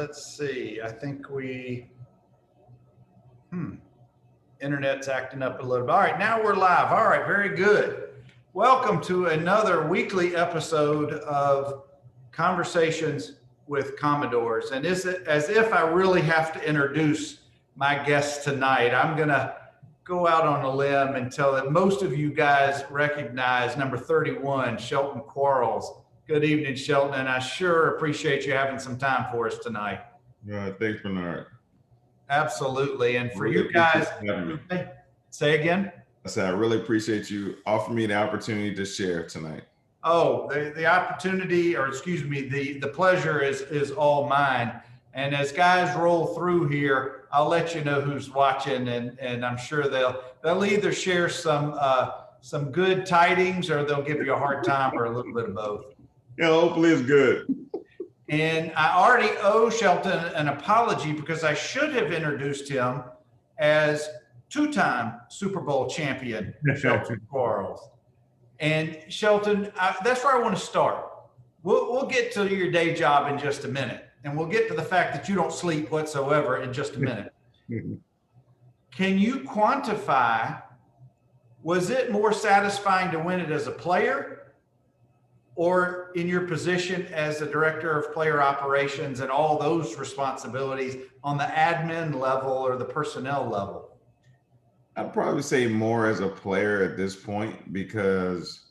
Let's see. I think internet's acting up a little bit. All right, now we're live. All right, very good. Welcome to another weekly episode of Conversations with Commodores. And is it as if I really have to introduce my guest tonight? I'm going to go out on a limb and tell that most of you guys recognize number 31, Shelton Quarles. Good evening, Shelton, and I sure appreciate you having some time for us tonight. Thanks, Bernard. Absolutely. And for you guys, say again? I said, I really appreciate you offering me the opportunity to share tonight. Oh, the opportunity, or excuse me, the pleasure is all mine. And as guys roll through here, I'll let you know who's watching, and I'm sure they'll either share some good tidings or they'll give you a hard time or a little bit of both. Yeah, hopefully it's good. And I already owe Shelton an apology because I should have introduced him as two-time Super Bowl champion, Shelton Quarles. And Shelton, that's where I want to start. We'll get to your day job in just a minute, and we'll get to the fact that you don't sleep whatsoever in just a minute. Can you quantify, was it more satisfying to win it as a player or in your position as the director of player operations and all those responsibilities on the admin level or the personnel level? I'd probably say more as a player at this point because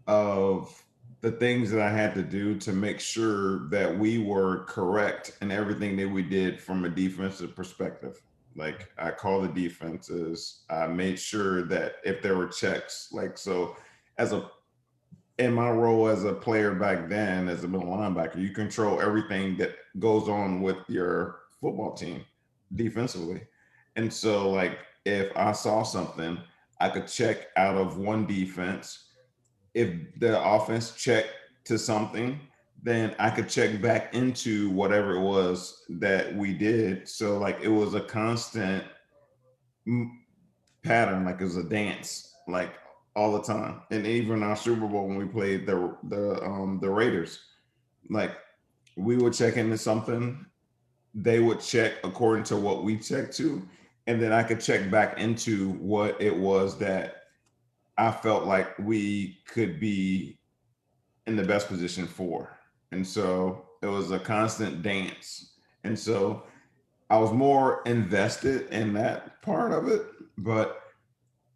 of the things that I had to do to make sure that we were correct in everything that we did from a defensive perspective. Like I call the defenses, I made sure that if there were checks, in my role as a player back then, as a middle linebacker, you control everything that goes on with your football team defensively. And so like, if I saw something, I could check out of one defense. If the offense checked to something, then I could check back into whatever it was that we did. So like, it was a constant pattern, like it was a dance, like all the time. And even our Super Bowl when we played the Raiders, like we would check into something, they would check according to what we checked to, and then I could check back into what it was that I felt like we could be in the best position for. And so it was a constant dance. And so I was more invested in that part of it, but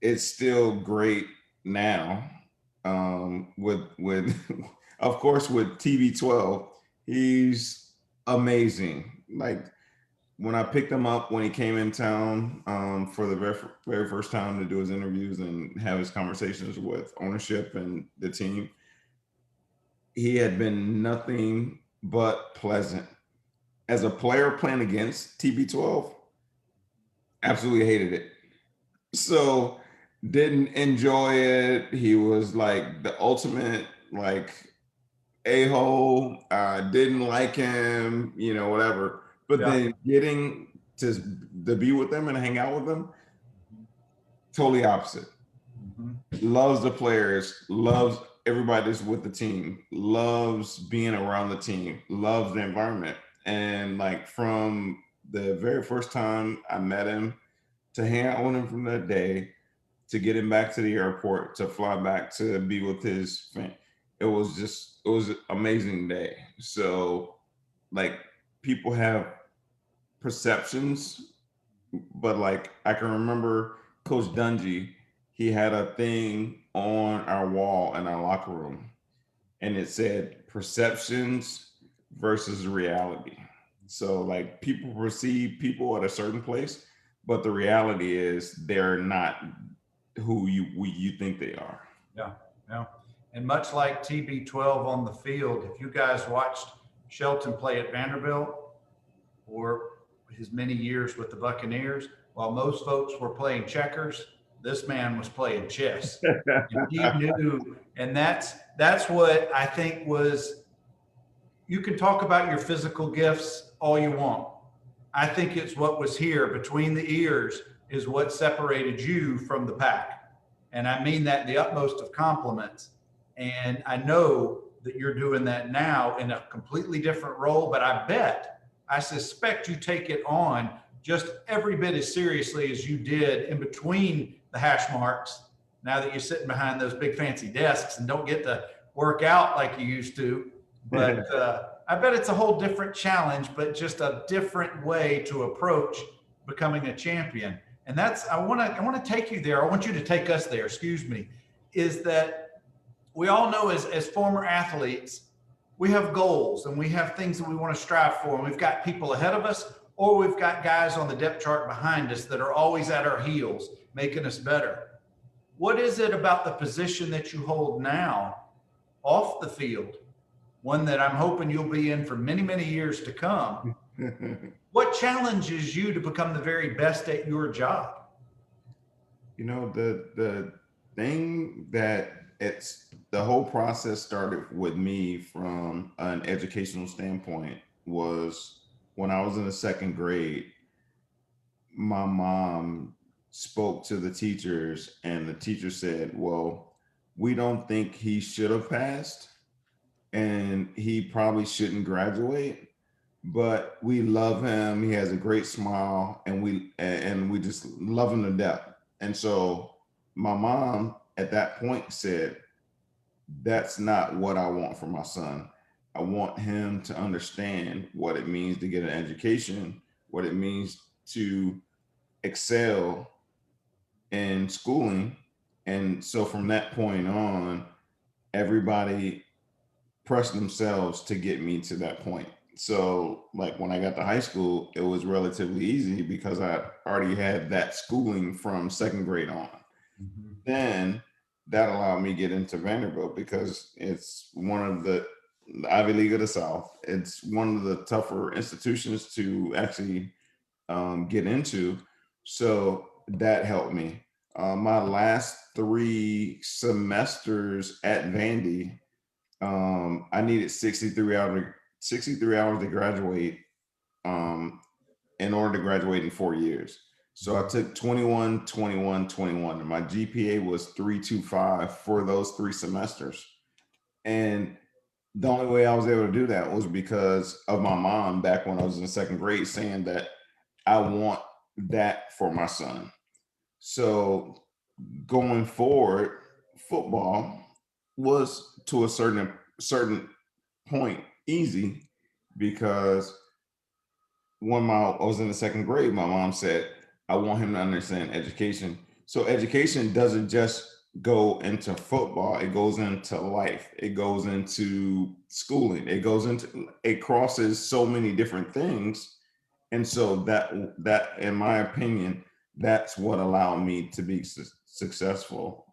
it's still great now with of course with TB12. He's amazing. Like when I picked him up when he came in town for the very first time to do his interviews and have his conversations with ownership and the team, he had been nothing but pleasant. As a player playing against TB12, absolutely hated it. So didn't enjoy it. He was like the ultimate like a-hole. Didn't like him, whatever. But then getting to be with them and hang out with them, totally opposite. Loves the players, loves everybody that's with the team, loves being around the team, loves the environment. And like from the very first time I met him, to hang out with him from that day, to get him back to the airport, to fly back to be with his family. It was an amazing day. So like people have perceptions, but like I can remember Coach Dungy, he had a thing on our wall in our locker room and it said perceptions versus reality. So like people perceive people at a certain place, but the reality is they're not who you think they are. Yeah. And much like TB12 on the field, if you guys watched Shelton play at Vanderbilt or his many years with the Buccaneers, while most folks were playing checkers, this man was playing chess. And he knew, and that's what I think was, you can talk about your physical gifts all you want. I think it's what was here between the ears is what separated you from the pack. And I mean that in the utmost of compliments. And I know that you're doing that now in a completely different role, but I bet I suspect you take it on just every bit as seriously as you did in between the hash marks. Now that you're sitting behind those big fancy desks and don't get to work out like you used to, but I bet it's a whole different challenge, but just a different way to approach becoming a champion. And that's I want to take you there. I want you to take us there. Excuse me. Is that we all know as former athletes, we have goals and we have things that we want to strive for. And we've got people ahead of us, or we've got guys on the depth chart behind us that are always at our heels, making us better. What is it about the position that you hold now off the field, one that I'm hoping you'll be in for many, many years to come? What challenges you to become the very best at your job? You know, the thing that it's the whole process started with me from an educational standpoint was when I was in the second grade. My mom spoke to the teachers, and the teacher said, well, we don't think he should have passed, and he probably shouldn't graduate, but we love him. He has a great smile, and we just love him to death. And so my mom at that point said, that's not what I want for my son. I want him to understand what it means to get an education, what it means to excel in schooling. And so from that point on, everybody pressed themselves to get me to that point. So like when I got to high school, it was relatively easy because I already had that schooling from second grade on. Mhm. Then that allowed me to get into Vanderbilt because it's one of the Ivy League of the South. It's one of the tougher institutions to actually get into. So that helped me. My last 3 semesters at Vandy, I needed 63 hours to graduate um, in order to graduate in 4 years. So I took 21, 21, 21, and my GPA was 3.25 for those 3 semesters. And the only way I was able to do that was because of my mom back when I was in second grade saying that I want that for my son. So going forward, football was to a certain point easy because when I was in the second grade, my mom said, I want him to understand education. So education doesn't just go into football, it goes into life, it goes into schooling, it crosses so many different things. And so that in my opinion, that's what allowed me to be successful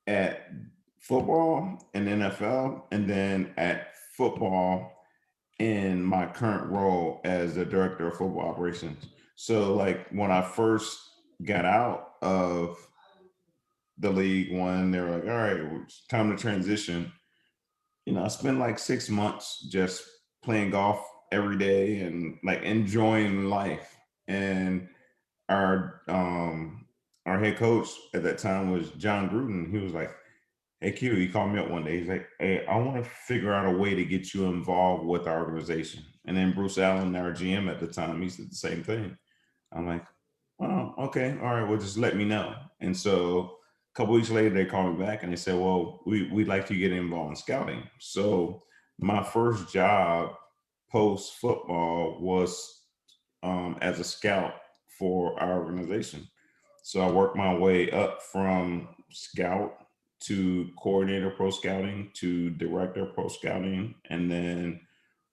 at football and NFL, and then at football in my current role as the director of football operations. So like when I first got out of the league one, they were like, all right, well, it's time to transition. You know, I spent like 6 months just playing golf every day and like enjoying life. And our our head coach at that time was John Gruden. He was like, hey Q, he called me up one day. He's like, hey, I want to figure out a way to get you involved with our organization. And then Bruce Allen, our GM at the time, he said the same thing. I'm like, oh, okay, all right, well, just let me know. And so a couple weeks later, they called me back and they said, well, we'd like to get involved in scouting. So my first job post football was as a scout for our organization. So I worked my way up from scout to coordinator pro scouting to director pro scouting, and then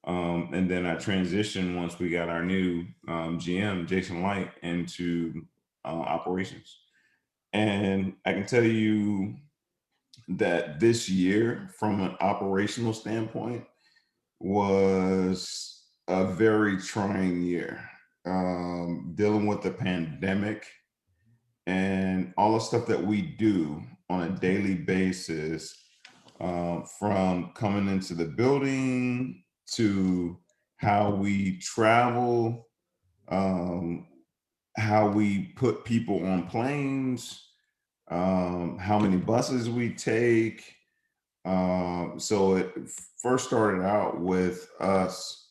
I transitioned once we got our new GM Jason Light into operations. And I can tell you that this year, from an operational standpoint, was a very trying year. Dealing with the pandemic and all the stuff that we do on a daily basis, from coming into the building to how we travel, um, how we put people on planes, how many buses we take. So it first started out with us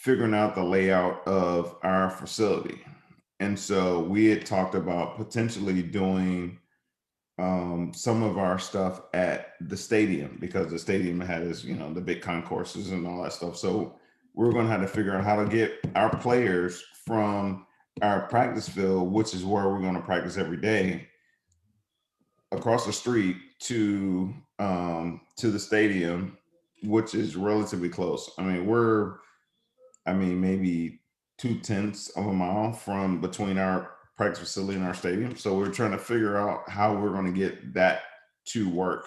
figuring out the layout of our facility. And so we had talked about potentially doing some of our stuff at the stadium, because the stadium has, the big concourses and all that stuff. So we're going to have to figure out how to get our players from our practice field, which is where we're going to practice every day, across the street to the stadium, which is relatively close. I mean, maybe 2/10 of a mile from between our practice facility and our stadium. So we're trying to figure out how we're going to get that to work.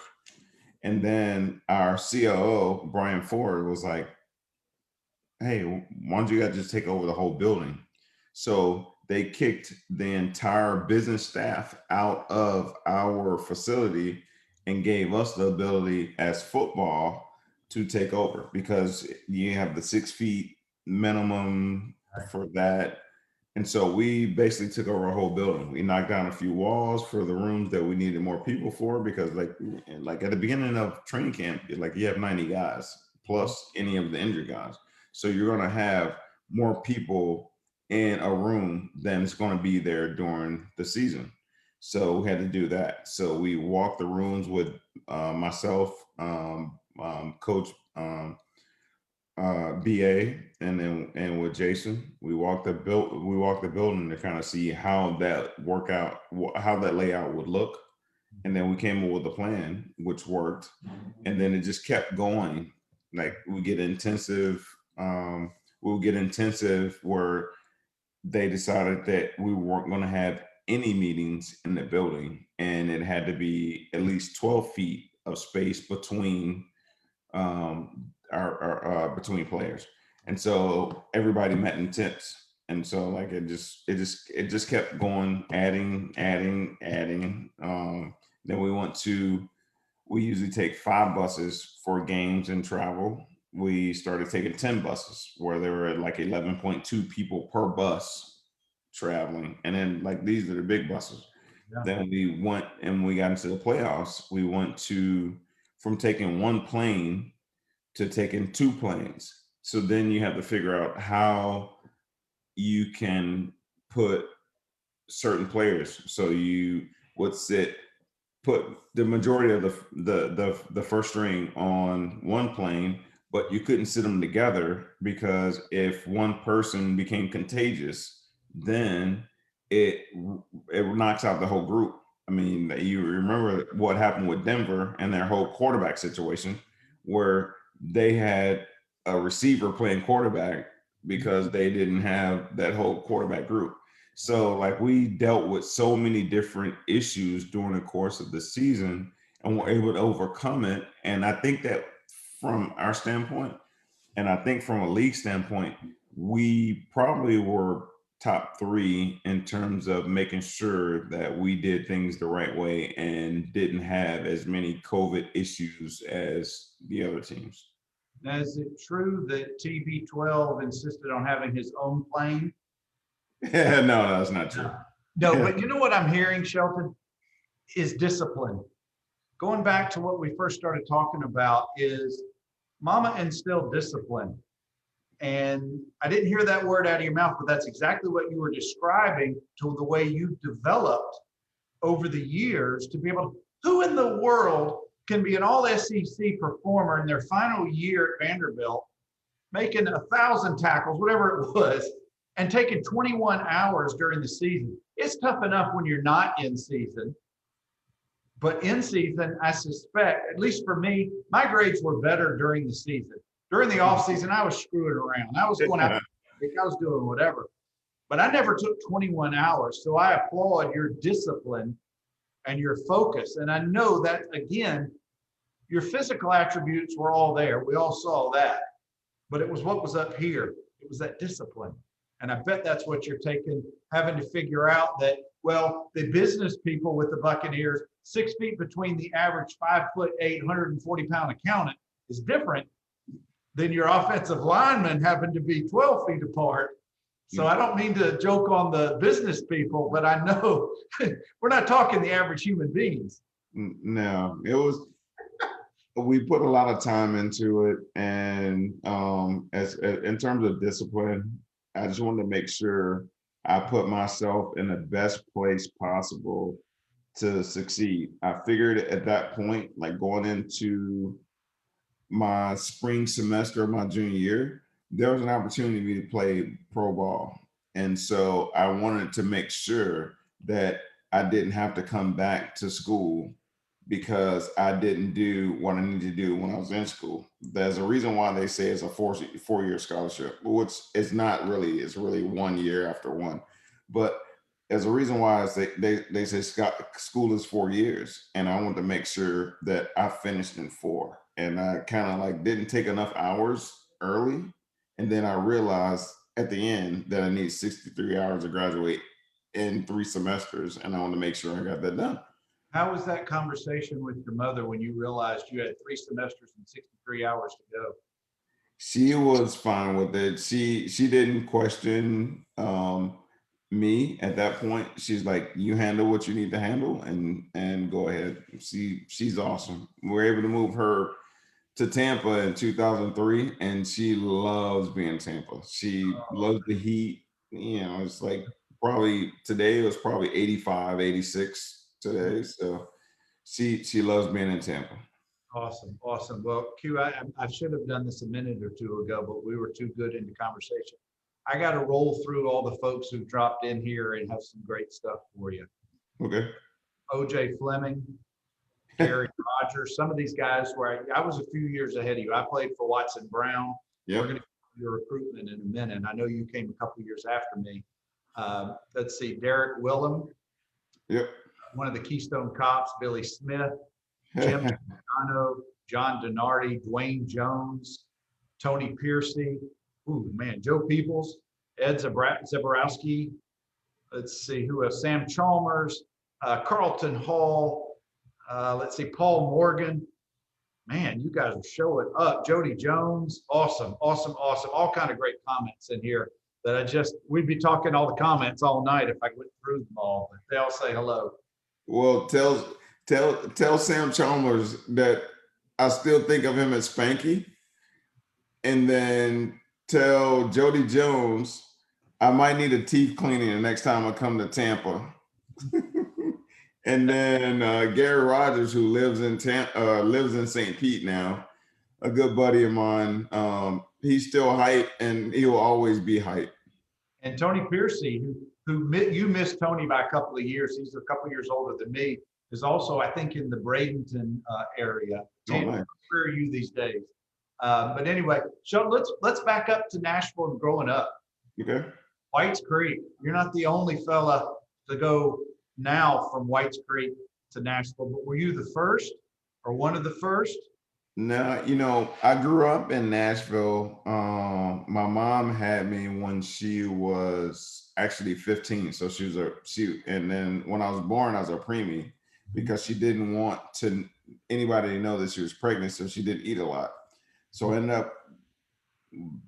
And then our COO, Brian Ford, was like, hey, why don't you guys just take over the whole building? So they kicked the entire business staff out of our facility and gave us the ability as football to take over, because you have the 6 feet minimum for that. And so we basically took over a whole building. We knocked down a few walls for the rooms that we needed more people for, because like at the beginning of training camp, like you have 90 guys plus any of the injured guys. So you're going to have more people in a room than it's going to be there during the season. So we had to do that. So we walked the rooms with myself, Coach BA, and with Jason. We walked the building to kind of see how that layout would look, and then we came up with a plan which worked, and then it just kept going. Like we'll get intensive where they decided that we weren't going to have any meetings in the building, and it had to be at least 12 feet of space between between players. And so everybody met in tents. And so like it just kept going, adding. Then we usually take 5 buses for games and travel. We started taking 10 buses, where there were like 11.2 people per bus traveling. And then like these are the big buses. Yeah. Then we went, and we got into the playoffs. We went from taking 1 plane to taking 2 planes. So then you have to figure out how you can put certain players. So you would put the majority of the first string on 1 plane, but you couldn't sit them together, because if one person became contagious, then it knocks out the whole group. I mean, you remember what happened with Denver and their whole quarterback situation, where they had a receiver playing quarterback because they didn't have that whole quarterback group. So like we dealt with so many different issues during the course of the season, and were able to overcome it. And I think that from our standpoint, and I think from a league standpoint, we probably were top 3 in terms of making sure that we did things the right way and didn't have as many COVID issues as the other teams. Now, is it true that TB12 insisted on having his own plane? No, that's not true. No, but you know what I'm hearing, Shelton, is discipline. Going back to what we first started talking about, is Mama instilled discipline. And I didn't hear that word out of your mouth, but that's exactly what you were describing, to the way you developed over the years to be able to, who in the world can be an all SEC performer in their final year at Vanderbilt, making 1,000 tackles, whatever it was, and taking 21 hours during the season? It's tough enough when you're not in season. But in season, I suspect, at least for me, my grades were better during the season. During the off season, I was screwing around. I was going out, I was doing whatever. But I never took 21 hours. So I applaud your discipline and your focus. And I know that, again, your physical attributes were all there. We all saw that. But it was what was up here. It was that discipline. And I bet that's what you're having to figure out, that, well, the business people with the Buccaneers, 6 feet between the average 5'8", 140-pound accountant is different than your offensive linemen having to be 12 feet apart. So I don't mean to joke on the business people, but I know we're not talking the average human beings. No, it was we put a lot of time into it, and as in terms of discipline, I just wanted to make sure I put myself in the best place possible to succeed. I figured at that point, like going into my spring semester of my junior year, there was an opportunity to play pro ball. And so I wanted to make sure that I didn't have to come back to school because I didn't do what I needed to do when I was in school. There's a reason why they say it's a four-year scholarship, which it's not really, it's really 1 year after one. But there's a reason why they say school is 4 years, and I want to make sure that I finished in four. And I kind of like didn't take enough hours early, and then I realized at the end that I need 63 hours to graduate in 3 semesters, and I want to make sure I got that done. How was that conversation with your mother when you realized you had 3 semesters and 63 hours to go? She was fine with it. She didn't question me at that point. She's like, you handle what you need to handle and go ahead. She's awesome. We're able to move her to Tampa in 2003, and she loves being in Tampa. She loves the heat. You know, it's like probably today it was probably 85, 86 today. So she loves being in Tampa. Awesome, awesome. Well, Q, I should have done this a minute or two ago, but we were too good into conversation. I got to roll through all the folks who dropped in here and have some great stuff for you. Okay. OJ Fleming, Gary Rogers, some of these guys where I was a few years ahead of you. I played for Watson Brown. We're Yep. going to do your recruitment in a minute. I know you came a couple years after me. Let's see, Derek Willem, Yep. one of the Keystone Cops, Billy Smith, Jim Giordano, John Donardi, Dwayne Jones, Tony Piercy, ooh man, Joe Peoples, Ed Zaborowski. Let's see who else? Sam Chalmers, Carlton Hall. Let's see, Paul Morgan. Man, you guys are showing up. Jody Jones, awesome, awesome, awesome. All kind of great comments in here that we'd be talking all the comments all night if I went through them all. But they all say hello. Well, tell Sam Chalmers that I still think of him as Spanky, and then tell Jody Jones I might need a teeth cleaning the next time I come to Tampa. And then Gary Rogers, who lives in St. Pete now, a good buddy of mine. He's still hype, and he will always be hype. And Tony Piercy, who you missed Tony by a couple of years. He's a couple of years older than me. Is also, I think, in the Bradenton area. Oh, nice. Where are you these days? But anyway, so let's back up to Nashville and growing up. Okay. Whites Creek. You're not the only fella to go now from Whites Creek to Nashville, but were you the first or one of the first? No, I grew up in Nashville. My mom had me when she was actually 15. So and then when I was born, I was a preemie because she didn't want anybody to know that she was pregnant. So she didn't eat a lot. So I ended up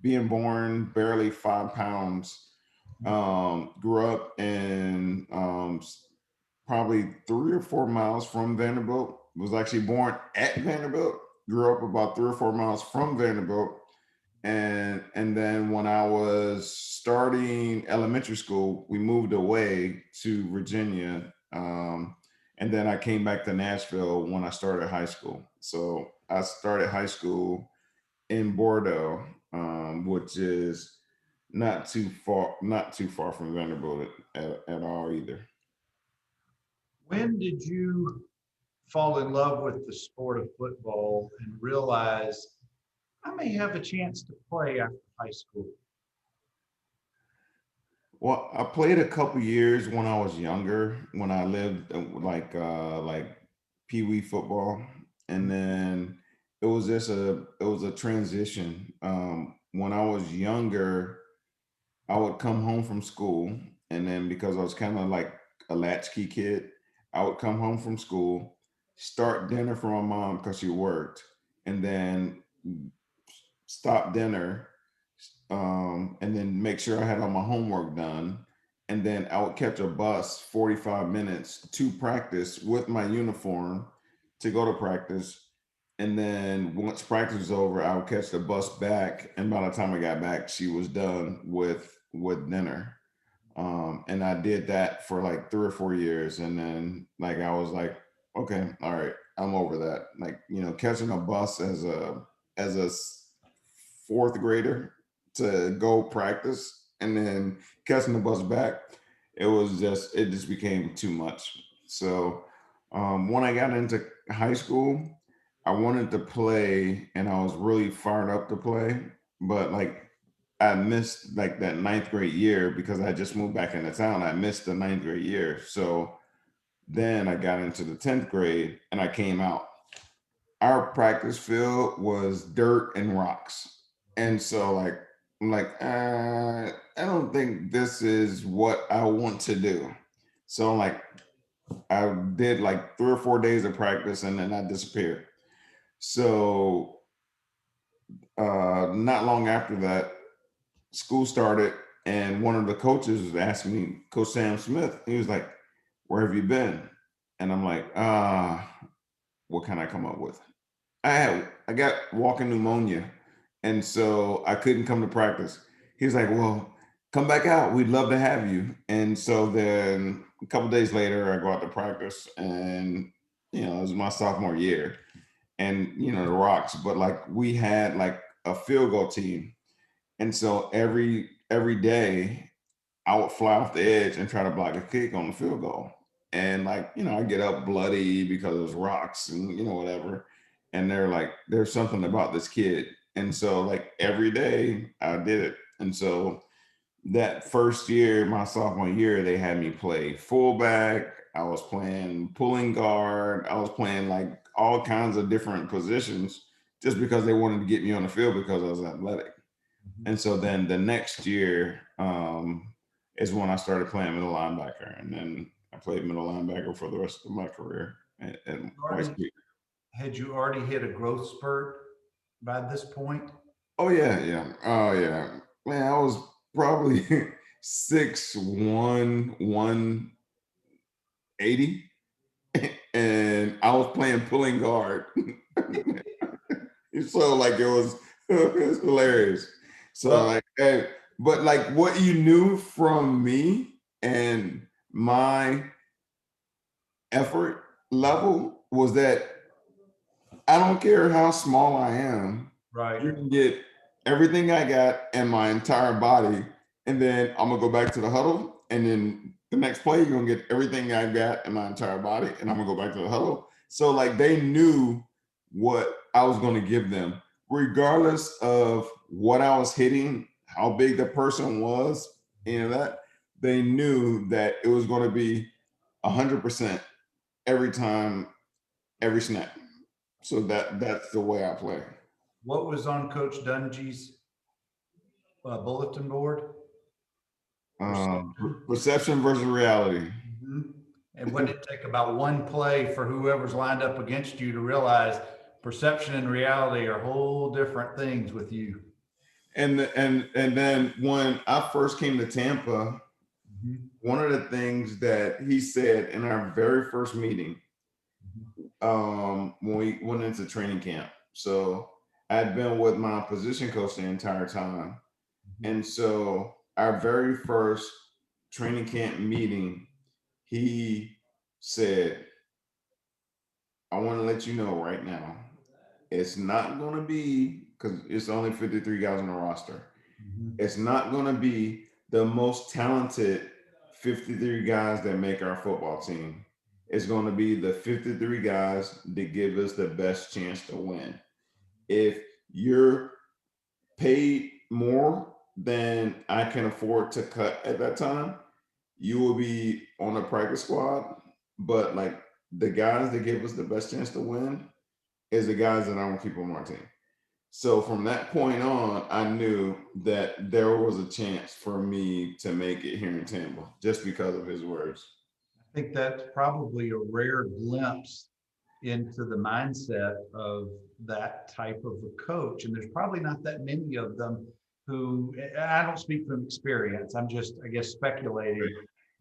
being born barely 5 pounds. Grew up in probably 3 or 4 miles from Vanderbilt. Was actually born at Vanderbilt. Grew up about 3 or 4 miles from Vanderbilt, and then when I was starting elementary school, we moved away to Virginia, and then I came back to Nashville when I started high school. So I started high school in Bordeaux, which is not too far from Vanderbilt at all either. When did you fall in love with the sport of football and realize I may have a chance to play after high school? Well, I played a couple years when I was younger, when I lived like pee wee football, and then it was a transition. When I was younger, I would come home from school, and then because I was kind of like a latchkey kid, I would come home from school, start dinner for my mom because she worked, and then stop dinner, and then make sure I had all my homework done. And then I would catch a bus 45 minutes to practice with my uniform to go to practice. And then once practice was over, I would catch the bus back. And by the time I got back, she was done with dinner. And I did that for like 3 or 4 years. And then like I was like, okay, all right, I'm over that. Like, catching a bus as a fourth grader to go practice and then catching the bus back, it just became too much. So when I got into high school, I wanted to play and I was really fired up to play, but like I missed like that ninth grade year because I just moved back into town. I missed the ninth grade year. So then I got into the 10th grade and I came out. Our practice field was dirt and rocks. And so like I'm like, I don't think this is what I want to do. So like I did like 3 or 4 days of practice and then I disappeared. So not long after that, school started, and one of the coaches was asking me, Coach Sam Smith, he was like, "Where have you been?" And I'm like, what can I come up with? I got walking pneumonia, and so I couldn't come to practice. He was like, "Well, come back out. We'd love to have you." And so then a couple days later, I go out to practice, and it was my sophomore year, and the rocks, but like we had like a field goal team, and so every day I would fly off the edge and try to block a kick on the field goal. And like, I get up bloody because it was rocks and whatever. And they're like, there's something about this kid. And so like every day I did it. And so that first year, my sophomore year, they had me play fullback. I was playing pulling guard. I was playing like all kinds of different positions just because they wanted to get me on the field because I was athletic. Mhm. And so then the next year is when I started playing middle linebacker, and then I played middle linebacker for the rest of my career at White Already, Street. had you already hit a growth spurt by this point? Oh yeah, yeah, oh yeah. Man, I was probably 6'1", 180, and I was playing pulling guard. So like it was hilarious. So Well, like hey, but like what you knew from me and my effort level was that I don't care how small I am, right. you can get everything I got and my entire body, and then I'm gonna go back to the huddle, and then the next play, you're gonna get everything I got and my entire body, and I'm gonna go back to the huddle. So like they knew what I was gonna give them, regardless of what I was hitting, how big the person was, that they knew that it was gonna be 100% every time, every snap. So that's the way I play. What was on Coach Dungy's bulletin board? Perception. Perception versus reality. Mhm. And what did it take about one play for whoever's lined up against you to realize perception and reality are whole different things with you? And then when I first came to Tampa, Mhm. one of the things that he said in our very first meeting, when we went into training camp. So I'd been with my position coach the entire time. Mhm. And so our very first training camp meeting, he said, I want to let you know right now, it's not going to be, because it's only 53 guys on the roster. Mhm. It's not going to be the most talented 53 guys that make our football team. It's going to be the 53 guys that give us the best chance to win. If you're paid more than I can afford to cut at that time, you will be on the practice squad. But like the guys that give us the best chance to win is the guys that I want to keep on our team. So from that point on, I knew that there was a chance for me to make it here in Tampa just because of his words. I think that's probably a rare glimpse into the mindset of that type of a coach. And there's probably not that many of them who, I don't speak from experience, I'm just, I guess, speculating.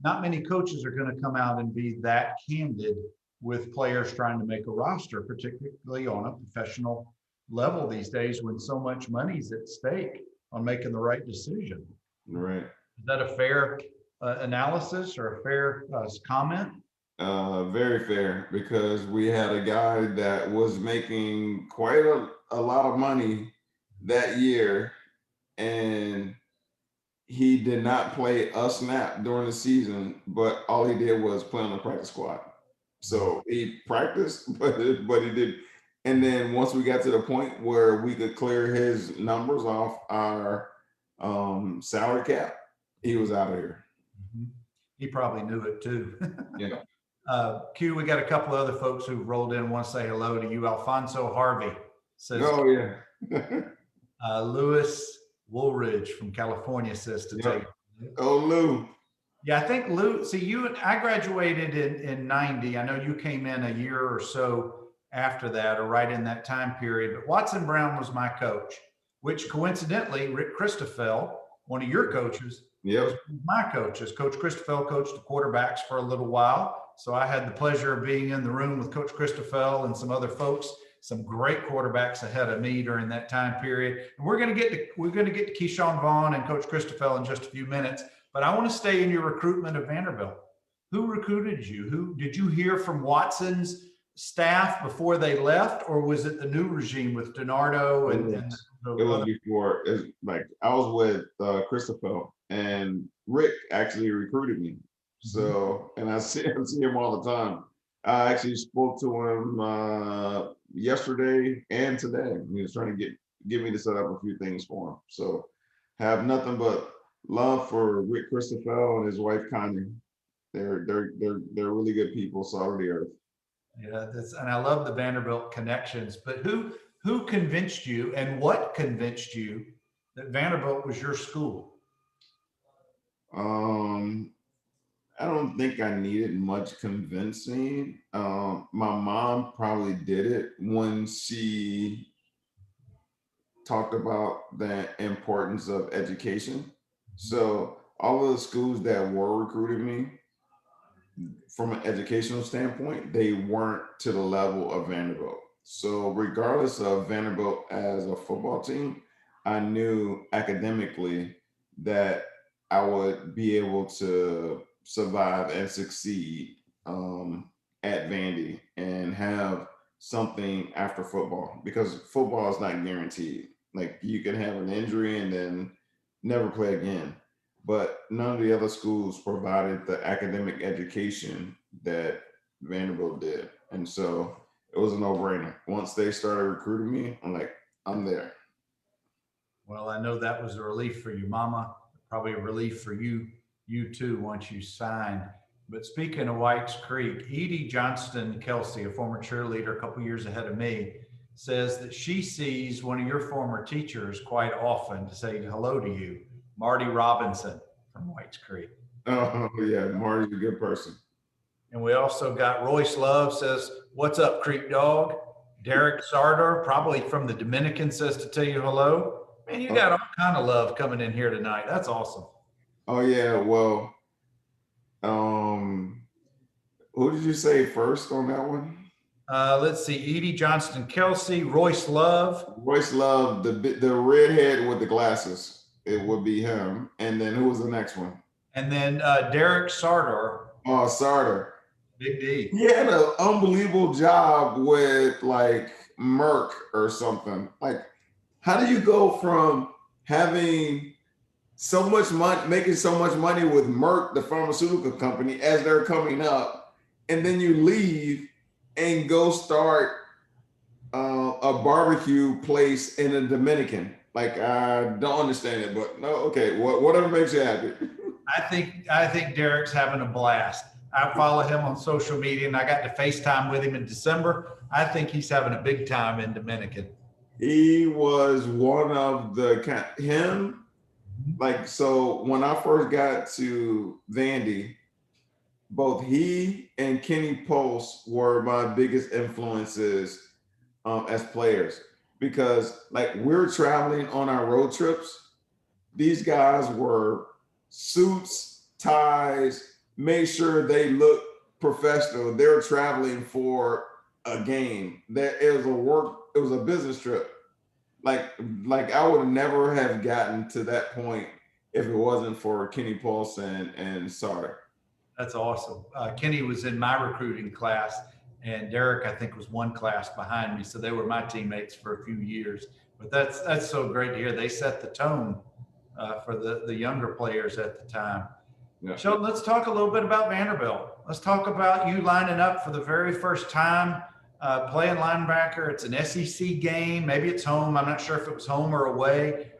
Not many coaches are going to come out and be that candid with players trying to make a roster, particularly on a professional level these days when so much money's at stake on making the right decision. Right. Is that a fair analysis or a fair comment? Very fair, because we had a guy that was making quite a lot of money that year, and he did not play a snap during the season, but all he did was play on the practice squad. So he practiced, but he did. And then once we got to the point where we could clear his numbers off our salary cap, he was out of here. He probably knew it too. Yeah. Q, we got a couple of other folks who rolled in. Want to say hello to you. Alfonso Harvey says, Oh yeah. Lewis Woolridge from California says to tell you. Oh, Lou. Yeah, I think Lou, see I graduated in 90. I know you came in a year or so after that, or right in that time period, but Watson Brown was my coach, which coincidentally, Rick Christoffel, one of your coaches, was my coaches. Coach Christoffel coached the quarterbacks for a little while. So I had the pleasure of being in the room with Coach Christoffel and some other folks, some great quarterbacks ahead of me during that time period. And we're going to get to Keyshawn Vaughn and Coach Christoffel in just a few minutes. But I want to stay in your recruitment of Vanderbilt. Who recruited you? Who did you hear from Watson's staff before they left, or was it the new regime with DiNardo and it was before? It's like I was with Christopher, and Rick actually recruited me. So, and I see him all the time. I actually spoke to him yesterday and today. He was trying to get me to set up a few things for him. So, have nothing but love for Rick Christoffel and his wife Connie. They're really good people, salt of the earth. Yeah, and I love the Vanderbilt Connections. But who convinced you, and what convinced you that Vanderbilt was your school? I don't think I needed much convincing. My mom probably did it when she talked about the importance of education. So all of the schools that were recruiting me, from an educational standpoint, they weren't to the level of Vanderbilt. So regardless of Vanderbilt as a football team, I knew academically that I would be able to survive and succeed at Vandy and have something after football, because football is not guaranteed. Like you can have an injury and then never play again. But none of the other schools provided the academic education that Vanderbilt did. And so it was a no-brainer. Once they started recruiting me, I'm like, I'm there. Well, I know that was a relief for your mama, probably a relief for you too, once you signed. But speaking of Whites Creek, Edie Johnston Kelsey, a former cheerleader a couple years ahead of me, says that she sees one of your former teachers quite often to say hello to you, Marty Robinson from Whites Creek. Oh yeah, Marty's a good person. And we also got Royce Love says, "What's up, Creek Dog?" Derek Sartor, probably from the Dominican, says to tell you hello. Man, you got all kind of love coming in here tonight. That's awesome. Oh yeah, well, who did you say first on that one? Let's see, Edie Johnston Kelsey, Royce Love. Royce Love, the redhead with the glasses. It would be him. And then who was the next one? And then Derek Sartor. Oh, Sartor. Big D. He had an unbelievable job with like Merck or something. Like, how do you go from having so much money, making so much money with Merck, the pharmaceutical company, as they're coming up, and then you leave and go start a barbecue place in a Dominican? Like, I don't understand it, but no, okay, whatever makes you happy. I think Derek's having a blast. I follow him on social media, and I got to FaceTime with him in December. I think he's having a big time in Dominican. He was one of the like, so when I first got to Vandy, both he and Kenny Post were my biggest influences as players, because like we're traveling on our road trips. These guys were suits, ties, made sure they look professional. They were traveling for a game. That it was a work. It was a business trip. Like like I would never have gotten to that point if it wasn't for Kenny Paulson and Sauter. That's awesome. Kenny was in my recruiting class, and Derek, I think, was one class behind me. So they were my teammates for a few years. But that's so great to hear. They set the tone for the younger players at the time. Yeah. Shelton, let's talk a little bit about Vanderbilt. Let's talk about you lining up for the very first time, playing linebacker. It's an SEC game. Maybe it's home. I'm not sure if it was home or away.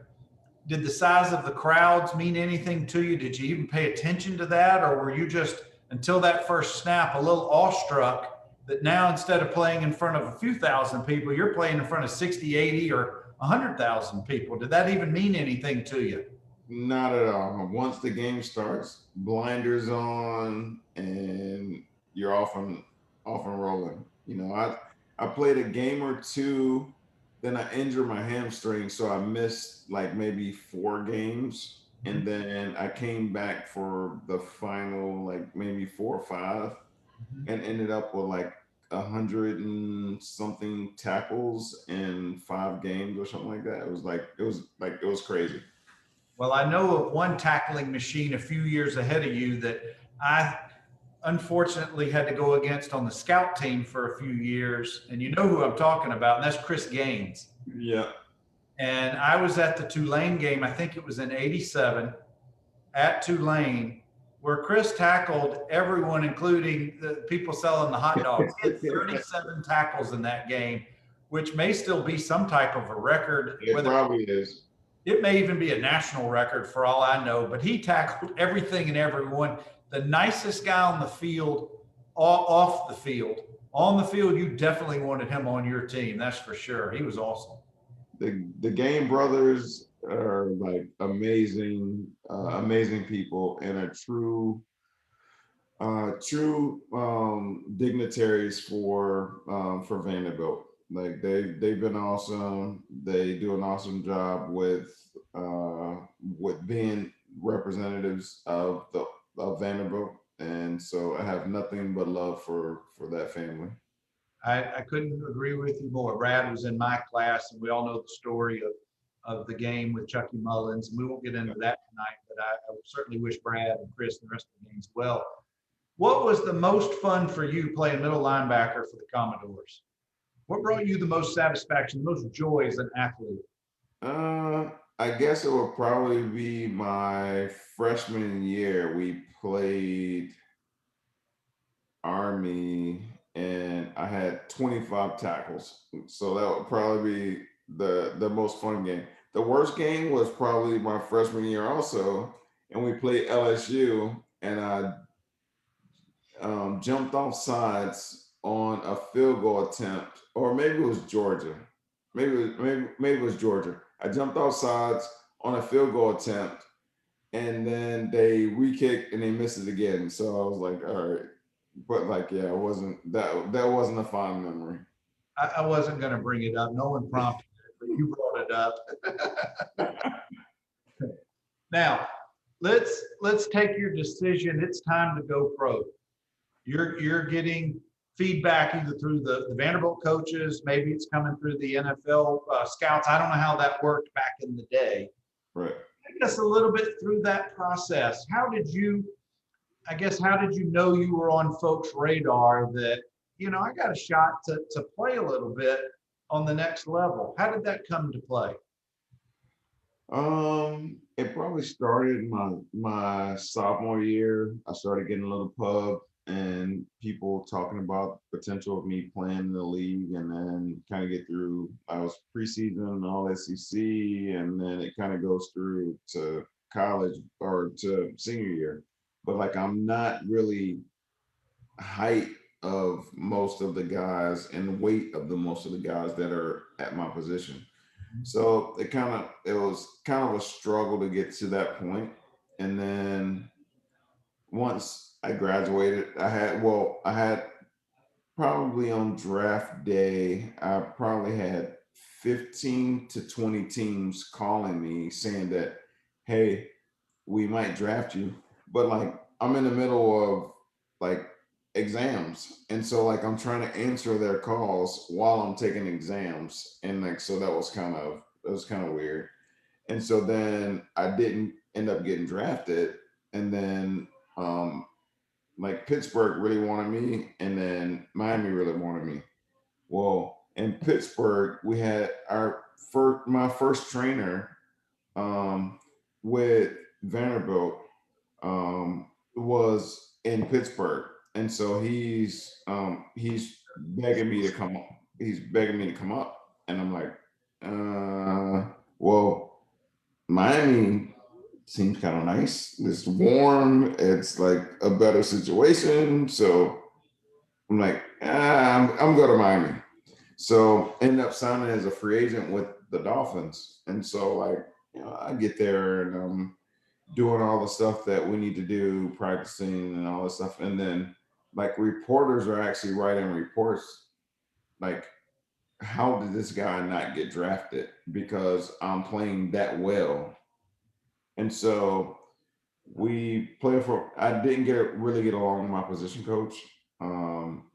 Did the size of the crowds mean anything to you? Did you even pay attention to that? Or were you just, until that first snap, a little awestruck that now instead of playing in front of a few thousand people, you're playing in front of 60, 80, or 100,000 people? Did that even mean anything to you? Not at all. Once the game starts, blinders on, and you're off and rolling. You know, I played a game or two, then I injured my hamstring, so I missed like maybe 4 games, and then I came back for the final like maybe 4 or 5, and ended up with like 100 and something tackles in 5 games or something like that. It was crazy. Well, I know of one tackling machine a few years ahead of you that I unfortunately had to go against on the scout team for a few years. And you know who I'm talking about, and that's Chris Gaines. Yeah. And I was at the Tulane game, I think it was in '87 at Tulane, where Chris tackled everyone, including the people selling the hot dogs. He had 37 tackles in that game, which may still be some type of a record. It probably is. It may even be a national record for all I know, but he tackled everything and everyone. The nicest guy on the field, off the field. On the field, you definitely wanted him on your team. That's for sure. He was awesome. The Game brothers are like amazing people, and are true dignitaries for Vanderbilt. Like they've been awesome. They do an awesome job with being representatives of Vanderbilt, and so I have nothing but love for that family. I couldn't agree with you more. Brad was in my class, and we all know the story of the game with Chucky Mullins. And we won't get into that tonight, but I certainly wish Brad and Chris and the rest of the games well. What was the most fun for you playing middle linebacker for the Commodores? What brought you the most satisfaction, the most joy as an athlete? I guess it would probably be my freshman year. We played Army, and I had 25 tackles. So that would probably be the most fun game. The worst game was probably my freshman year also, and we played LSU, and I jumped off sides on a field goal attempt, or maybe it was Georgia. Maybe it was Georgia. I jumped off sides on a field goal attempt, and then they re-kicked and they missed it again. So I was like, all right. But like, yeah, it wasn't that wasn't a fond memory. I wasn't going to bring it up. No one prompted it, but you brought it up. Now, let's take your decision. It's time to go pro. You're getting feedback either through the Vanderbilt coaches, maybe it's coming through the NFL scouts. I don't know how that worked back in the day. Right. Take us a little bit through that process. How did you know you were on folks' radar that, I got a shot to play a little bit on the next level? How did that come to play? It probably started my sophomore year. I started getting a little pub and people talking about potential of me playing in the league, and then kind of get through. I was preseason, all SEC, and then it kind of goes through to college or to senior year. But like, I'm not really height of most of the guys and weight of the most of the guys that are at my position. So it was kind of a struggle to get to that point. And then once I graduated, I had probably on draft day, I probably had 15 to 20 teams calling me saying that, hey, we might draft you. But like, I'm in the middle of like exams, and so like I'm trying to answer their calls while I'm taking exams, and like so that was kind of weird. And so then I didn't end up getting drafted, and then um like Pittsburgh really wanted me, and then Miami really wanted me. Well, in Pittsburgh, we had our first my first trainer um with Vanderbilt was in Pittsburgh, and so he's begging me to come up. He's begging me to come up, and I'm like, well, Miami seems kind of nice. It's warm. It's like a better situation. So I'm like, I'm going to Miami. So end up signing as a free agent with the Dolphins, and so like I get there and doing all the stuff that we need to do, practicing and all this stuff. And then like reporters are actually writing reports like, how did this guy not get drafted? Because I'm playing that well. And so we play for I didn't really get along with my position coach. Um,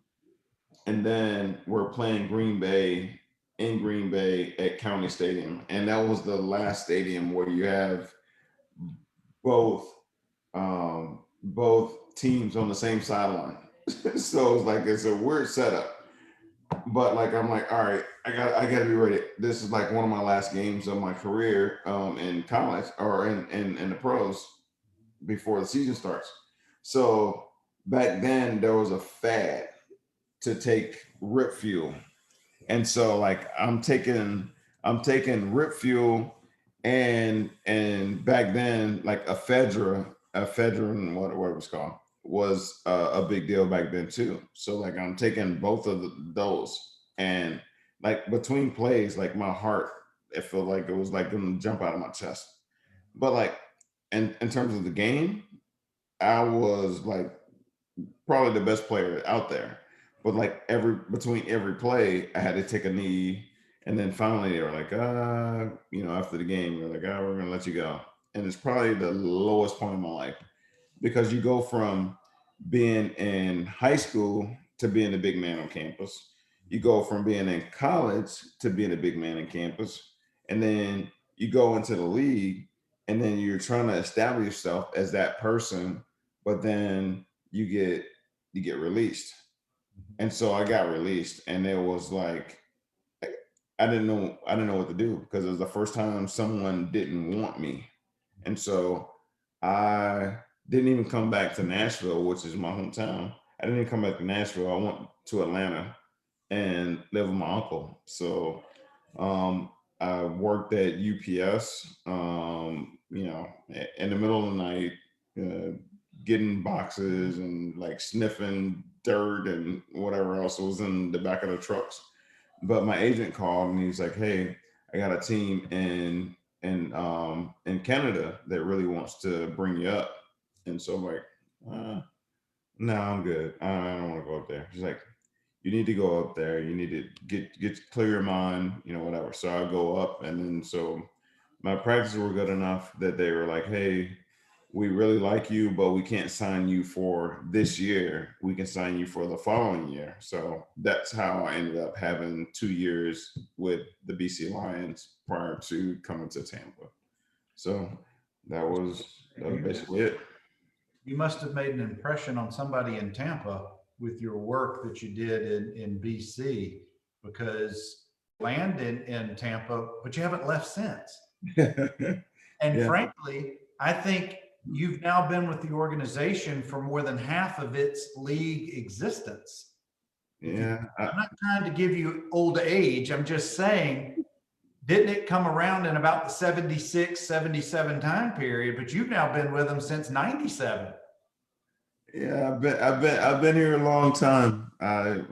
and then we're playing Green Bay in Green Bay at County Stadium. And that was the last stadium where you have both both teams on the same sideline. So it's like it's a weird setup. But like I'm like, all right, I gotta be ready. This is like one of my last games of my career in college or in the pros before the season starts. So back then there was a fad to take rip fuel. And so like I'm taking rip fuel and back then like ephedrine what it was called was a big deal back then too. So like I'm taking both of those, and like between plays like my heart, it felt like it was like gonna jump out of my chest. But like in terms of the game, I was like probably the best player out there. But like between every play, I had to take a knee, and then finally they were like, after the game, they're like, we're gonna let you go. And it's probably the lowest point in my life because you go from being in high school to being a big man on campus. You go from being in college to being a big man in campus, and then you go into the league, and then you're trying to establish yourself as that person, but then you get you get released. And so I got released, and it was like I didn't know what to do because it was the first time someone didn't want me. And so I didn't even come back to Nashville, which is my hometown. I didn't even come back to Nashville. I went to Atlanta and lived with my uncle. So um, I worked at UPS, in the middle of the night, uh, getting boxes and like sniffing dirt and whatever else was in the back of the trucks. But my agent called and he's like, "Hey, I got a team in Canada that really wants to bring you up." And so I'm like, "No, I'm good. I don't want to go up there." She's like, "You need to go up there. You need to get clear your mind, whatever." So I go up, and then so my practices were good enough that they were like, "Hey, we really like you, but we can't sign you for this year. We can sign you for the following year." So that's how I ended up having 2 years with the BC Lions prior to coming to Tampa. So that was You, basically it. you must have made an impression on somebody in Tampa with your work that you did in BC because landed in Tampa, but you haven't left since. And Yeah, frankly, I think you've now been with the organization for more than half of its league existence. If you, yeah. I'm not trying to give you old age. I'm just saying, didn't it come around in about the 76, 77 time period? But you've now been with them since 97. Yeah, I've been here a long time. I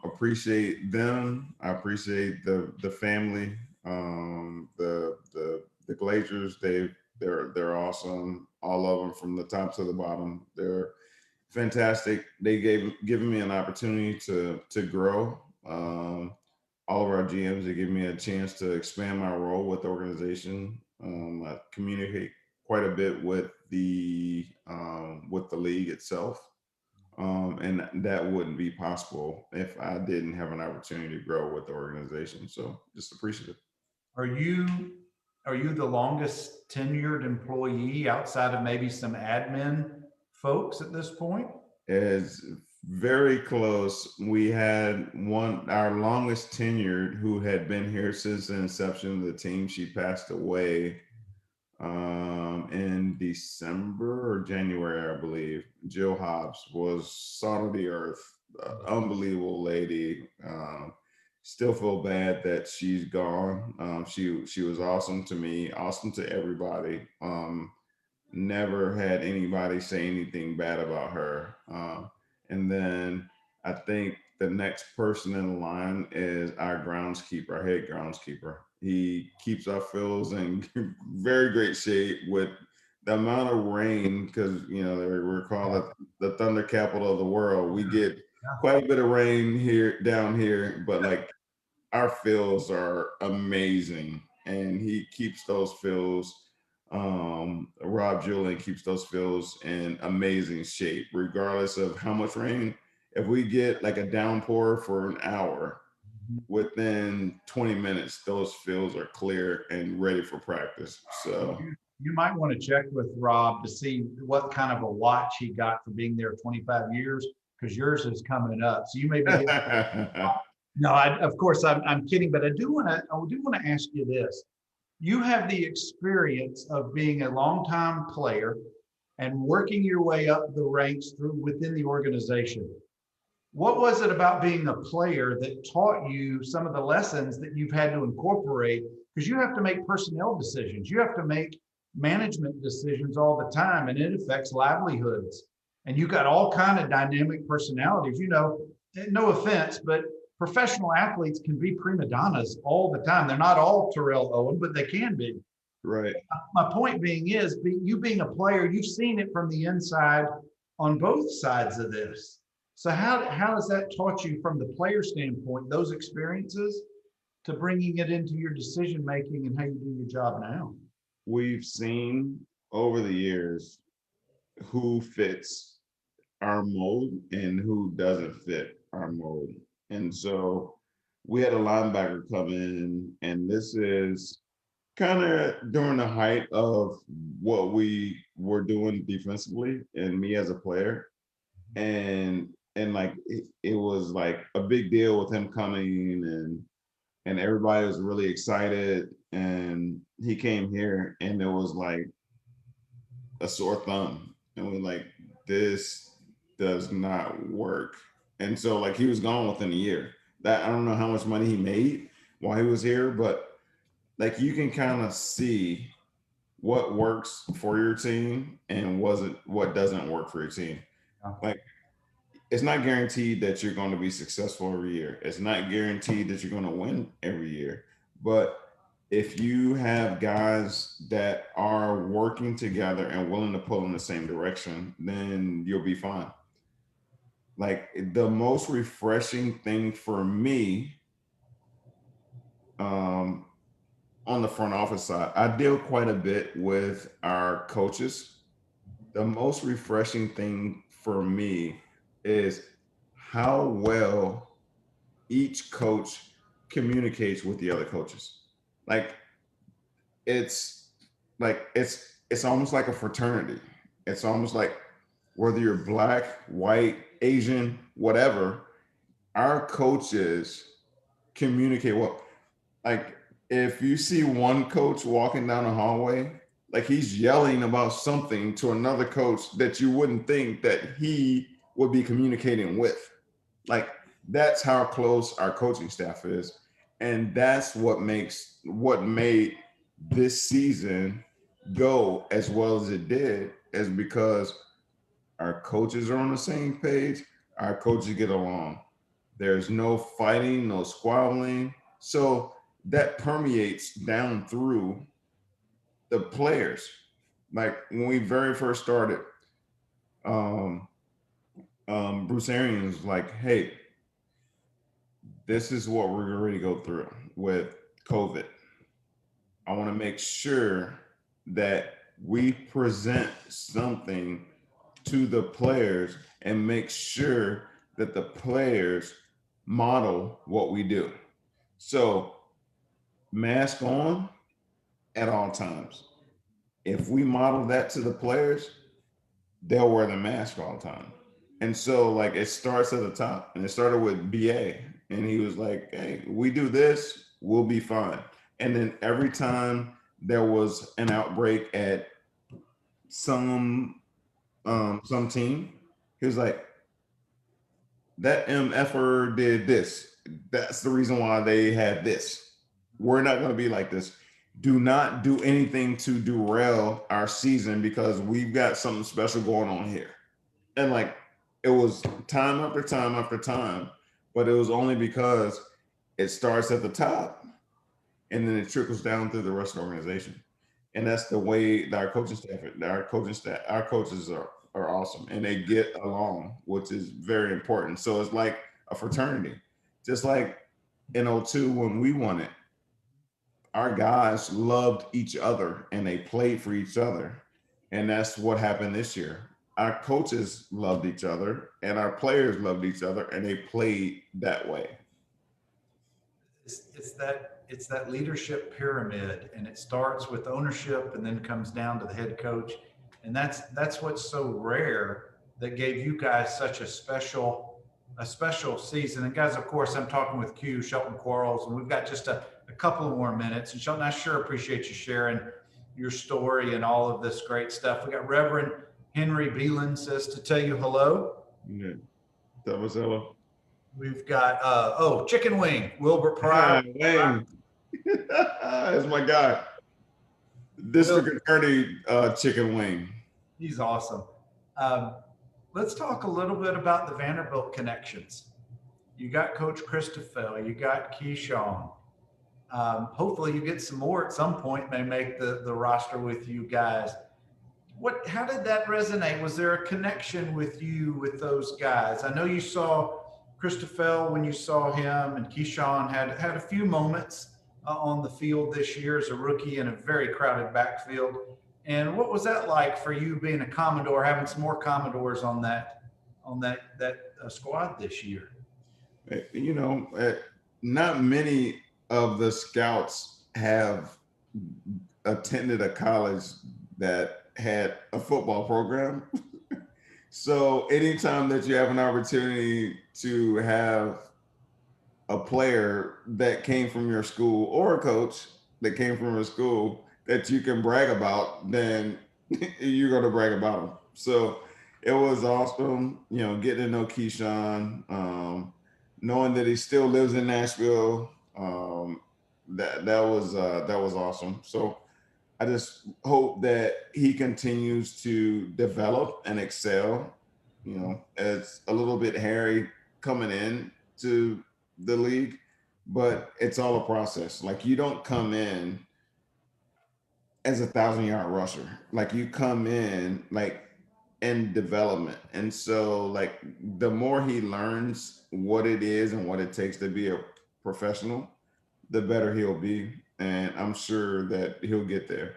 appreciate them. I appreciate the family. The Glazers, they're awesome. All of them from the top to the bottom. They're fantastic. They given me an opportunity to grow. All of our GMs, they give me a chance to expand my role with the organization. I communicate quite a bit with the league itself. And that wouldn't be possible if I didn't have an opportunity to grow with the organization. So just appreciative. Are you are you the longest tenured employee outside of maybe some admin folks at this point? Is very close. We had our longest tenured, who had been here since the inception of the team. She passed away in December or January, I believe. Jill Hobbs was salt of the earth, unbelievable lady. Still feel bad that she's gone. She was awesome to me, awesome to everybody. Never had anybody say anything bad about her. And then I think the next person in line is our groundskeeper, our head groundskeeper. He keeps our fields in very great shape with the amount of rain, because we're called the thunder capital of the world. We get quite a bit of rain here down here, but like our fields are amazing, and he keeps those fields. Rob Julian keeps those fields in amazing shape, regardless of how much rain. If we get like a downpour for an hour, within 20 minutes, those fields are clear and ready for practice. So You might want to check with Rob to see what kind of a watch he got for being there 25 years, because yours is coming up. So you may be getting. No, of course I'm kidding, but I do want to ask you this. You have the experience of being a longtime player and working your way up the ranks through within the organization. What was it about being a player that taught you some of the lessons that you've had to incorporate? Because you have to make personnel decisions. You have to make management decisions all the time, and it affects livelihoods. And you got all kind of dynamic personalities. No offense, but professional athletes can be prima donnas all the time. They're not all Terrell Owen, but they can be. right. My point being is, you being a player, you've seen it from the inside on both sides of this. So how has that taught you from the player standpoint, those experiences, to bringing it into your decision making and how you do your job now? We've seen over the years who fits our mold and who doesn't fit our mold. And so we had a linebacker come in, and this is kind of during the height of what we were doing defensively and me as a player. And like it was like a big deal with him coming, and everybody was really excited, and he came here and it was like a sore thumb, and we're like, this does not work. And so like he was gone within a year. That I don't know how much money he made while he was here, but like you can kind of see what works for your team and what doesn't work for your team. Like it's not guaranteed that you're going to be successful every year. It's not guaranteed that you're going to win every year. But if you have guys that are working together and willing to pull in the same direction, then you'll be fine. Like the most refreshing thing for me, um, on the front office side, I deal quite a bit with our coaches. The most refreshing thing for me is how well each coach communicates with the other coaches. Like it's it's almost like a fraternity. It's almost like whether you're black, white, Asian, whatever, our coaches communicate well. Like if you see one coach walking down the hallway, like he's yelling about something to another coach that you wouldn't think that he would be communicating with. Like that's how close our coaching staff is. And that's what made this season go as well as it did, is because our coaches are on the same page, our coaches get along. There's no fighting, no squabbling. So that permeates down through the players. Like when we very first started, um, Bruce Arians was like, hey, this is what we're going to go through with COVID. I want to make sure that we present something to the players and make sure that the players model what we do. So mask on at all times. If we model that to the players, they'll wear the mask all the time. And so like it starts at the top, and it started with BA, and he was like, hey, we do this, we'll be fine. And then every time there was an outbreak at some team, he was like, that MFer did this. That's the reason why they had this. We're not going to be like this. Do not do anything to derail our season because we've got something special going on here. And like it was time after time after time, but it was only because it starts at the top and then it trickles down through the rest of the organization. And that's the way that our coaches are awesome, and they get along, which is very important. So it's like a fraternity, just like in '02 when we won it. Our guys loved each other and they played for each other, and that's what happened this year. Our coaches loved each other and our players loved each other, and they played that way. It's that leadership pyramid, and it starts with ownership and then comes down to the head coach, and that's what's so rare that gave you guys such a special season. And guys, of course, I'm talking with Q Shelton Quarles, and we've got just a couple of more minutes. And Shelton, I sure appreciate you sharing your story and all of this great stuff. We got Reverend Henry Beelan says to tell you hello. Yeah. That was hello. We've got Chicken Wing, Wilbur Pryor. Wayne. That's my guy. District Attorney Chicken Wing. He's awesome. Let's talk a little bit about the Vanderbilt Connections. You got Coach Christophel, you got Keyshawn. Hopefully you get some more at some point, may make the roster with you guys. How did that resonate? Was there a connection with you with those guys? I know you saw Christophel when you saw him, and Keyshawn had a few moments on the field this year as a rookie in a very crowded backfield. And what was that like for you being a Commodore, having some more Commodores on that squad this year? You know, not many of the scouts have attended a college that had a football program. So anytime that you have an opportunity to have a player that came from your school or a coach that came from your school that you can brag about, then you're going to brag about them. So it was awesome, you know, getting to know Keyshawn, knowing that he still lives in Nashville. That was awesome. So I just hope that he continues to develop and excel. You know, it's a little bit hairy coming in to the league, but it's all a process. Like you don't come in as a 1,000-yard rusher. Like you come in like in development. And so like the more he learns what it is and what it takes to be a professional, the better he'll be. And I'm sure that he'll get there.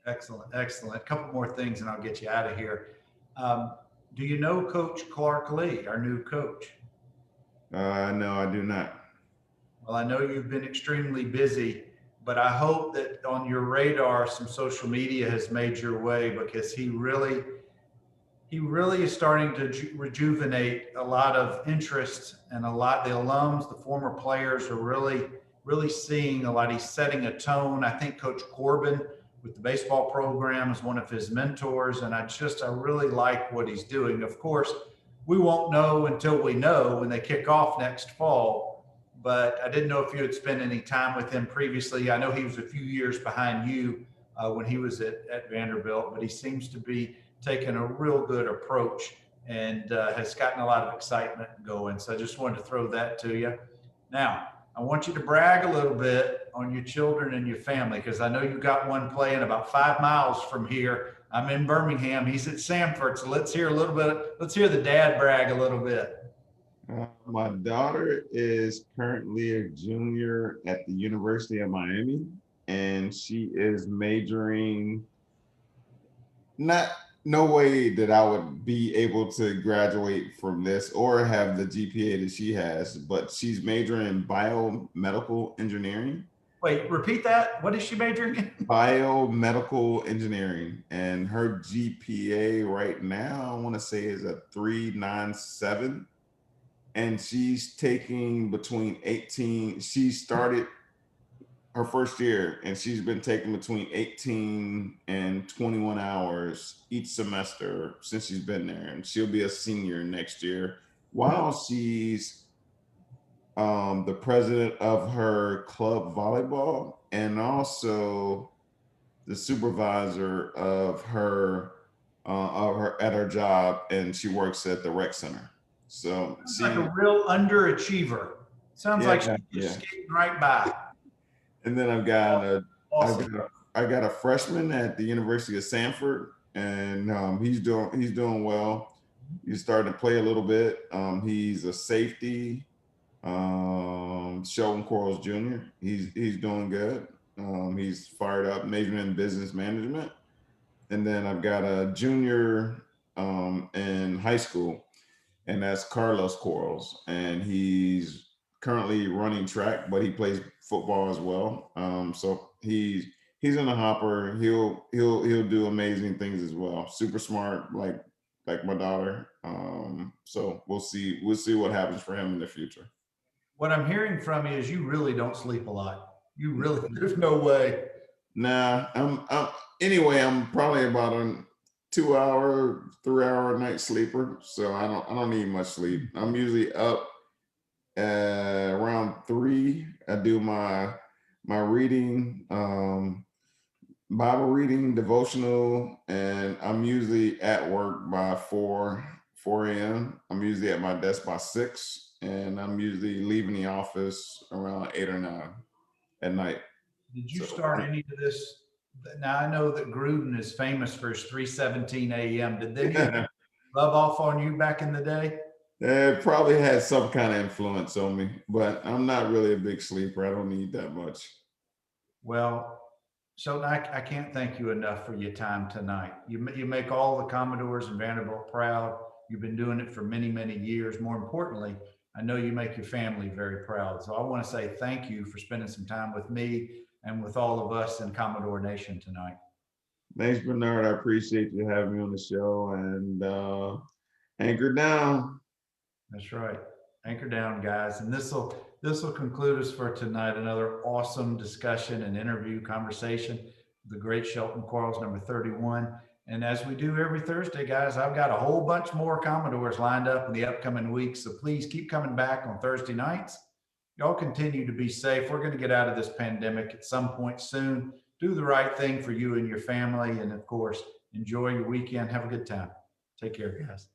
Excellent. A couple more things and I'll get you out of here. Do you know Coach Clark Lee, our new coach? No, I do not. Well, I know you've been extremely busy, but I hope that on your radar, some social media has made your way, because he really is starting to rejuvenate a lot of interest, and the alums, the former players are really seeing a lot. He's setting a tone. I think Coach Corbin with the baseball program is one of his mentors, and I really like what he's doing. Of course, we won't know until we know when they kick off next fall, but I didn't know if you had spent any time with him previously. I know he was a few years behind you when he was at Vanderbilt, but he seems to be taking a real good approach and has gotten a lot of excitement going. So I just wanted to throw that to you. Now, I want you to brag a little bit on your children and your family, because I know you got one playing about 5 miles from here. I'm in Birmingham. He's at Samford. So let's hear a little bit. Let's hear the dad brag a little bit. My daughter is currently a junior at the University of Miami, and she is majoring not no way that I would be able to graduate from this or have the GPA that she has, but she's majoring in biomedical engineering. Wait, repeat that. What is she majoring in? Biomedical engineering, and her GPA right now, I want to say, is a 397. And she's taking between 18, she started her first year and she's been taking between 18 and 21 hours each semester since she's been there, and she'll be a senior next year while she's the president of her club volleyball and also the supervisor of her at her job, and she works at the rec center. So Sounds like she, a real underachiever. Sounds like yeah, she's just yeah. skating right by. And then Awesome. I got a freshman at the University of Sanford, and he's doing well. He's starting to play a little bit. He's a safety. Shelton Quarles Jr. He's doing good. He's fired up, majoring in business management. And then I've got a junior in high school, and that's Carlos Quarles, and he's currently running track, but he plays football as well. So he's in the hopper. He'll do amazing things as well. Super smart, like my daughter. So we'll see what happens for him in the future. What I'm hearing from you is you really don't sleep a lot. You really, there's no way. Nah, anyway, I'm probably about a 2 hour, 3 hour night sleeper. So I don't need much sleep. I'm usually up around 3. I do my reading, Bible reading, devotional, and I'm usually at work by 4 a.m. I'm usually at my desk by 6, and I'm usually leaving the office around 8 or 9 at night. Did you So start any of this? Now I know that Gruden is famous for his 3:17 a.m. Did any of that rub off on you back in the day? it probably had some kind of influence on me, but I'm not really a big sleeper. I don't need that much. Well, Sheldon, I can't thank you enough for your time tonight. You make all the Commodores and Vanderbilt proud. You've been doing it for many, many years. More importantly, I know you make your family very proud. So I want to say thank you for spending some time with me and with all of us in Commodore Nation tonight. Thanks, Bernard. I appreciate you having me on the show, and anchor down. That's right. Anchor down, guys. And this will conclude us for tonight. Another awesome discussion and interview conversation with the great Shelton Quarles, number 31. And as we do every Thursday, guys, I've got a whole bunch more Commodores lined up in the upcoming weeks. So please keep coming back on Thursday nights. Y'all continue to be safe. We're going to get out of this pandemic at some point soon. Do the right thing for you and your family. And of course, enjoy your weekend. Have a good time. Take care, guys.